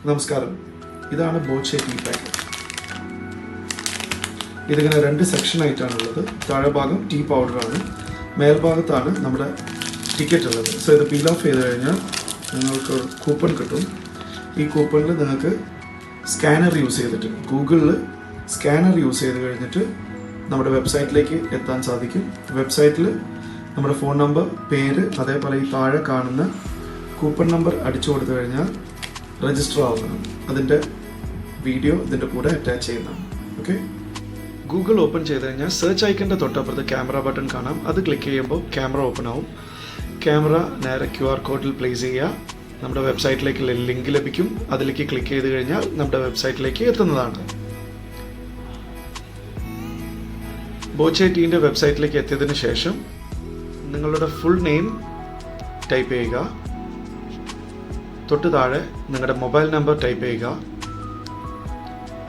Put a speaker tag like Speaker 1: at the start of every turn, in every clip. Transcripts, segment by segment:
Speaker 1: നമസ്കാരം, ഇതാണ് Boche tea packet. ഇതിങ്ങനെ 2 സെക്ഷനായിട്ടാണുള്ളത്. താഴെ ഭാഗം ടീ പൗഡറാണ്, മേൽഭാഗത്താണ് നമ്മുടെ ടിക്കറ്റ് ഉള്ളത്. സോ ഇത് പീൽ ഓഫ് ചെയ്ത് കഴിഞ്ഞാൽ നിങ്ങൾക്ക് കൂപ്പൺ കിട്ടും. ഈ കൂപ്പണിൽ നിങ്ങൾക്ക് സ്കാനർ യൂസ് ചെയ്തിട്ട് ഗൂഗിളിൽ സ്കാനർ യൂസ് ചെയ്ത് കഴിഞ്ഞിട്ട് നമ്മുടെ വെബ്സൈറ്റിലേക്ക് എത്താൻ സാധിക്കും. വെബ്സൈറ്റിൽ നമ്മുടെ ഫോൺ നമ്പർ, പേര്, അതേപോലെ ഈ താഴെ കാണുന്ന കൂപ്പൺ നമ്പർ അടിച്ചു കൊടുത്തു കഴിഞ്ഞാൽ രജിസ്റ്റർ ആവുന്നതാണ്. അതിൻ്റെ വീഡിയോ ഇതിൻ്റെ കൂടെ അറ്റാച്ച് ചെയ്യുന്നതാണ്. ഓക്കെ, ഗൂഗിൾ ഓപ്പൺ ചെയ്ത് കഴിഞ്ഞാൽ സെർച്ച് ഐക്കൻ്റെ തൊട്ടപ്പുറത്ത് ക്യാമറ ബട്ടൺ കാണാം. അത് ക്ലിക്ക് ചെയ്യുമ്പോൾ ക്യാമറ ഓപ്പൺ ആവും. ക്യാമറ നേരെ QR കോഡിൽ പ്ലേസ് ചെയ്യുക. നമ്മുടെ വെബ്സൈറ്റിലേക്ക് ലിങ്ക് ലഭിക്കും. അതിലേക്ക് ക്ലിക്ക് ചെയ്ത് കഴിഞ്ഞാൽ നമ്മുടെ വെബ്സൈറ്റിലേക്ക് എത്തുന്നതാണ്. ബോച്ചെ ടീൻ്റെ വെബ്സൈറ്റിലേക്ക് എത്തിയതിനു ശേഷം നിങ്ങളുടെ ഫുൾ നെയിം ടൈപ്പ് ചെയ്യുക. തൊട്ട് താഴെ നിങ്ങളുടെ മൊബൈൽ നമ്പർ ടൈപ്പ് ചെയ്യുക.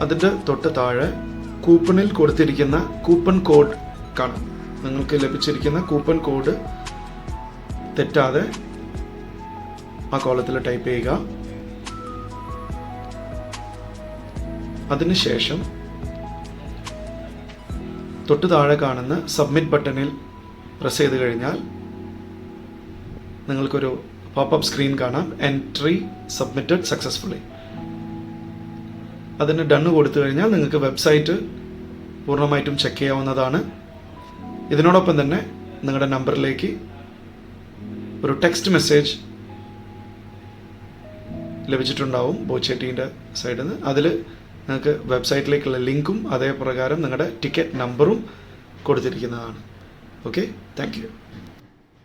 Speaker 1: അതിൻ്റെ തൊട്ട് താഴെ കൂപ്പണിൽ കൊടുത്തിരിക്കുന്ന കൂപ്പൺ കോഡ് കാണാം. നിങ്ങൾക്ക് ലഭിച്ചിരിക്കുന്ന കൂപ്പൺ കോഡ് തെറ്റാതെ ആ കോളത്തിൽ ടൈപ്പ് ചെയ്യുക. അതിനുശേഷം തൊട്ട് താഴെ കാണുന്ന സബ്മിറ്റ് ബട്ടണിൽ പ്രസ് ചെയ്ത് കഴിഞ്ഞാൽ നിങ്ങൾക്കൊരു പോപ്പപ്പ് സ്ക്രീൻ കാണാം. Entry submitted successfully. അതിന് ഡണ്ണ് കൊടുത്തു കഴിഞ്ഞാൽ നിങ്ങൾക്ക് വെബ്സൈറ്റ് പൂർണ്ണമായിട്ടും ചെക്ക് ചെയ്യാവുന്നതാണ്. ഇതിനോടൊപ്പം തന്നെ നിങ്ങളുടെ നമ്പറിലേക്ക് ഒരു ടെക്സ്റ്റ് മെസ്സേജ് ലഭിച്ചിട്ടുണ്ടാവും ബോച്ചെ ടീൻ്റെ സൈഡിൽ നിന്ന്. അതിൽ നിങ്ങൾക്ക് വെബ്സൈറ്റിലേക്കുള്ള ലിങ്കും അതേ പ്രകാരം നിങ്ങളുടെ ടിക്കറ്റ് നമ്പറും കൊടുത്തിരിക്കുന്നതാണ്. Okay, thank you.